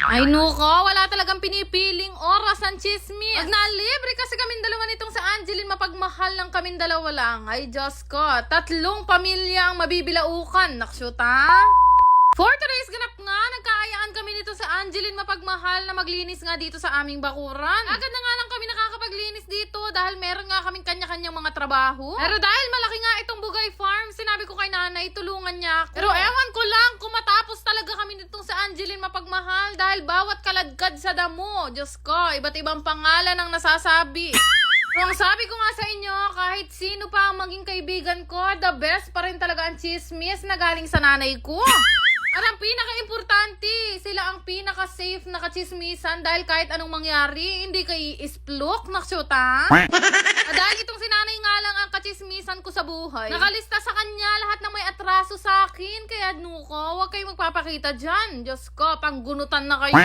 Ay nuko, wala talagang pinipiling oras ang chismis. Pag nalibre kasi kaming dalawa nitong sa Angeline, mapagmahal ng kaming dalawa lang. Ay Diyos ko, 3 pamilya ang mabibilaukan. Naksyuta? For today's ganap nga, nagkaayaan kami nito sa Angeline mapagmahal na maglinis nga dito sa aming bakuran. Agad na nga lang kami nakakapaglinis dito dahil meron nga kaming kanya-kanyang mga trabaho. Pero dahil malaki nga itong Bugay Farm, sinabi ko kay nanay, tulungan niya ako. Pero ewan ko lang kung matapos talaga kami nitong sa Angeline mapagmahal dahil bawat kaladkad sa damo, Diyos ko, iba't ibang pangalan ang nasasabi. Pero ang sabi ko nga sa inyo, kahit sino pa ang maging kaibigan ko, the best pa rin talaga ang chismis na galing sa nanay ko. At ang pinaka-importante, sila ang pinaka-safe na kachismisan dahil kahit anong mangyari, hindi kayo isplok, naksyuta. Dahil itong sinanay nga lang ang kachismisan ko sa buhay. Nakalista sa kanya lahat ng may atraso sa akin, kaya nuko, huwag kayo magpapakita dyan. Diyos ko, panggunutan na kayo.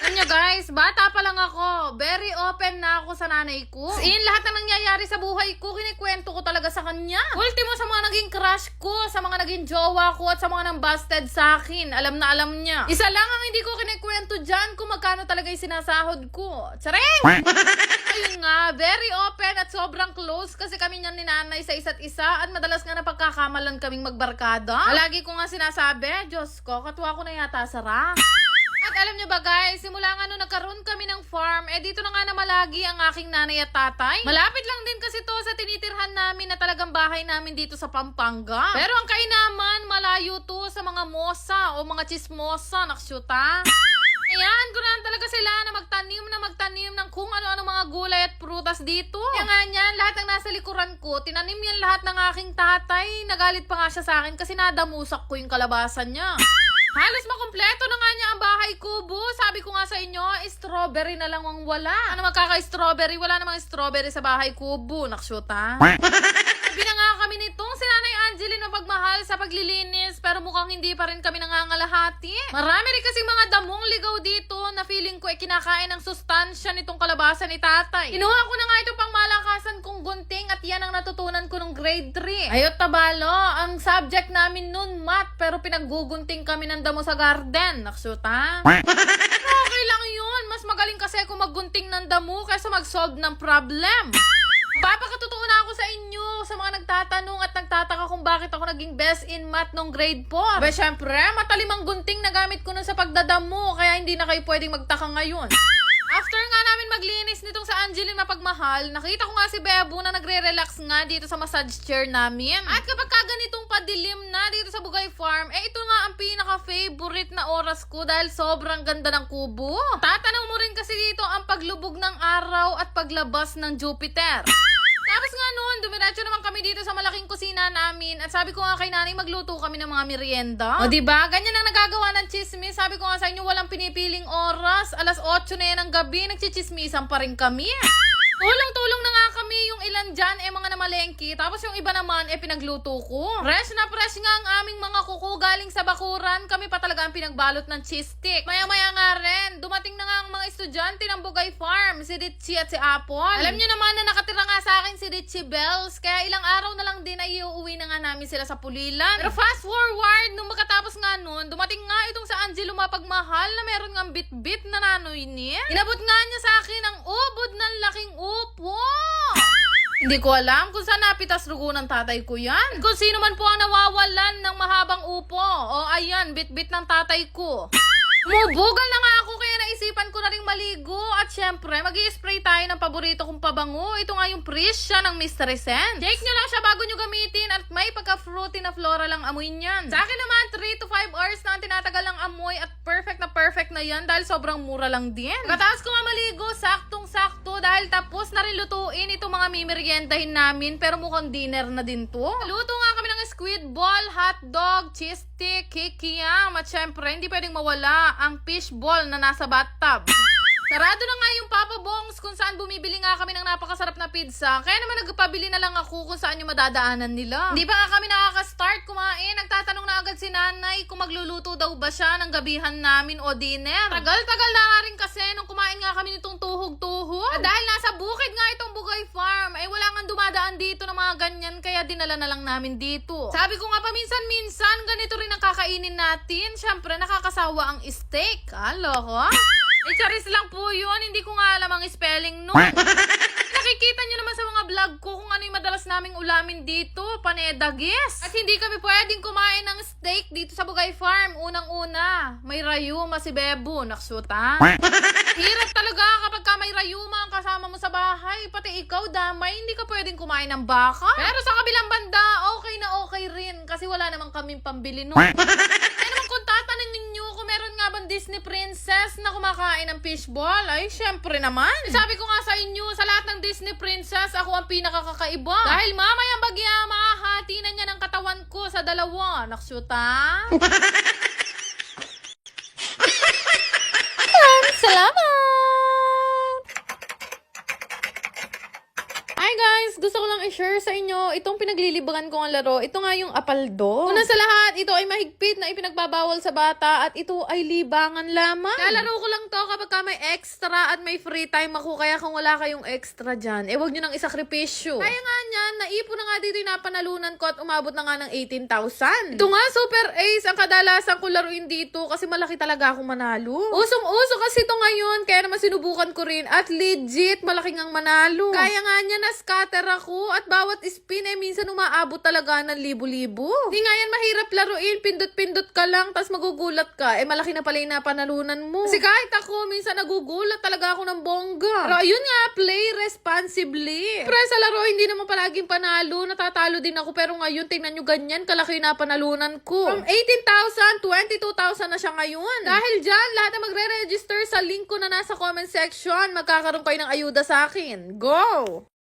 Kanya guys, bata pa lang ako, very open na ako sa nanay ko. In lahat ng nangyayari sa buhay ko, kinikwento ko talaga sa kanya. Ultimo sa mga naging crush ko, sa mga naging jowa ko, at sa mga nang busted sa akin. Alam na alam niya. Isa lang ang hindi ko kinikwento dyan kung magkano talaga yung sinasahod ko. Tsareng! Ayun nga, very open at sobrang close kasi kami niyan ni nanay sa isa't isa at madalas nga napagkakamalan kaming magbarkada. Lagi ko nga sinasabi, Diyos ko, katuwa ko na yata Sarah. At alam nyo ba guys, simula nga nung nagkaroon kami ng farm, dito na nga na malagi ang aking nanay at tatay. Malapit lang din kasi to sa tinitirhan namin na talagang bahay namin dito sa Pampanga. Pero ang kainaman, malayo to sa mga mosa o mga chismosa, naksyuta. Ayan, ganahan talaga sila na magtanim ng kung ano-ano mga gulay at prutas dito. Kaya nga niyan, lahat ng nasa likuran ko, tinanim yan lahat ng aking tatay. Nagalit pa nga siya sa akin kasi nadamusak ko yung kalabasan niya. Halos makumpleto na nga niya ang bahay kubo. Sabi ko nga sa inyo, strawberry na lang ang wala. Ano magkaka-strawberry? Wala namang strawberry sa bahay kubo. Naksyuta. Sabi na nga kami nitong si Nanay Angeline mapagmahal sa paglilinis pero mukhang hindi pa rin kami nangangalahati. Marami rin kasing mga damong ligaw dito na feeling ko kinakain ng sustansya nitong kalabasan ni tatay. Kinuha ko na nga ito pang malakasan kong gunting at yan ang natutunan ko nung grade 3. Ayot tabalo, ang subject namin nun math pero pinaggugunting kami ng damo sa garden. Naksyuta? Okay lang yun. Mas magaling kasi ako maggunting ng damo kaysa mag-solve ng problem. Papakatotoo na ako sa inyo sa mga nagtatanong at nagtataka kung bakit ako naging best in math nung grade 4. Ba syempre, matalimang gunting na gamit ko nun sa pagdadamo kaya hindi na kayo pwedeng magtaka ngayon. After nga namin maglinis nitong sa Angeline mapagmahal, nakita ko nga si Bebo na nagre-relax nga dito sa massage chair namin. At kapag ganitong padilim na dito sa Bugay Farm, ito nga ang pinaka-favorite na oras ko dahil sobrang ganda ng kubo. Tatanaw mo rin kasi dito ang paglubog ng araw at paglabas ng Jupiter. Tapos nga noon, dumiretso naman kami dito sa malaking kusina namin at sabi ko nga kay nanay magluto kami ng mga merienda. O diba? Ganyan ang nagagawa ng chismis. Sabi ko nga sa inyo, walang pinipiling oras. Alas 8 na yan ng gabi, nagchichismisan pa rin kami. Tulong-tulong na nga kami, yung ilan dyan mga namalengki, tapos yung iba naman pinagluto ko. Fresh na fresh nga ang aming mga kuko galing sa bakuran, kami pa talaga ang pinagbalot ng cheese stick. Maya-maya nga rin, dumating na nga ang mga estudyante ng Bugay Farm, si Richie at si Apple. Alam nyo naman na nakatira nga sa akin si Richie Bells, kaya ilang araw na lang din ay iuwi na nga namin sila sa Pulilan. Pero fast forward, nung makatapos nga nun, dumating nga itong sa Angelo mapagmahal na meron nga bit-bit na nanoy niya. Inabot nga niya sa akin ang ubod ng laking upo. Hindi ko alam kung saan napitas dugo ng tatay ko yan. Kung sino man po ang nawawalan ng mahabang upo. O ayan, bit-bit ng tatay ko. Umubugal na nga ako kaya naisipan ko na rin maligo. At syempre, mag-i-spray tayo ng paborito kong pabango. Ito nga yung Priscia ng Mystery Scent. Check nyo lang siya bago nyo gamitin at may pagka-fruity na flora lang amoy niyan. Sa akin naman, 3 to 5 hours na ang tinatagal ng amoy at perfect na yan dahil sobrang mura lang din. Pagkatapos ko nga maligo, saktong-sakto dahil tapos na rin lutuin itong mga mimeriendahin namin pero mukhang dinner na din to. Luto nga kami ng squid ball, hotdog, cheese stick, kikiyam at syempre hindi pwedeng mawala ang fish ball na nasa bathtub. Sarado na nga yung Papa Bongs kung saan bumibili nga kami ng napakasarap na pizza. Kaya naman nagpabili na lang ako kung saan yung madadaanan nila. Hindi pa nga kami nakaka-start kumain. Nagtatanong na agad si nanay kung magluluto daw ba siya ng gabihan namin o dinner. Tagal-tagal na rin kasi nung kumain nga kami nitong tuhog-tuhog. At dahil nasa bukid nga itong Bugay Farm, ay wala nga dumadaan dito ng mga ganyan kaya dinala na lang namin dito. Sabi ko nga paminsan-minsan, ganito rin ang kakainin natin. Siyempre, nakakasawa ang steak. Loko. Ay, charis lang po yun. Hindi ko nga alam ang spelling nun. Nakikita nyo naman sa mga vlog ko kung ano yung madalas naming ulamin dito. Panedagis. At hindi kami pwedeng kumain ng steak dito sa Bugay Farm. Unang-una, may rayuma si Bebo. Naksuta. Hirap talaga kapag ka may rayuma ang kasama mo sa bahay. Pati ikaw, damay, hindi ka pwedeng kumain ng baka. Pero sa kabilang banda, okay na okay rin. Kasi wala namang kaming pambili nun. Kaya naman kung tatanungin ninyo kung meron nga bang Disney princess na kumakain ng fishball, ay syempre naman. Sabi ko nga sa inyo, sa lahat ng Disney princess, ako ang pinakakakaiba. Dahil mamayang bagya, mahahati na niya ng katawan ko sa dalawa. Naksyuta? Salamat! Hi guys! Gusto ko lang i-share sa inyo itong pinaglilibangan ko ang laro. Ito nga yung apaldo. Una sa lahat, ito ay mahigpit na ipinagbabawal sa bata at ito ay libangan lamang. Lalaro ko lang to kapag ka may extra at may free time ako. Kaya kung wala kayong extra dyan, huwag nyo nang isakripisyo. Kaya nga niyan, naipon na nga dito yung napanalunan ko at umabot na nga ng 18,000. Ito nga, Super Ace ang kadalasan ko laruin dito kasi malaki talaga akong manalo. Usong-uso kasi ito ngayon, kaya naman sinubukan ko rin at legit malaking ang manalo. Kaya nga niya, na-scatter ako at bawat spin minsan umaabot talaga ng libo-libo. Hindi nga yan mahirap laruin, pindot-pindot ka lang tas magugulat ka. Malaki na pala yung napanalunan mo. Kasi kahit ako, minsan nagugulat talaga ako ng bongga. Pero ayun nga, play responsibly. Pero sa laro, hindi naman palaging panalo. Natatalo din ako. Pero ngayon, tingnan nyo ganyan, kalaki yung napanalunan ko. From 18,000, 22,000 na siya ngayon. Dahil dyan, lahat na magre-register sa link ko na nasa comment section, magkakaroon kayo ng ayuda sa akin. Go!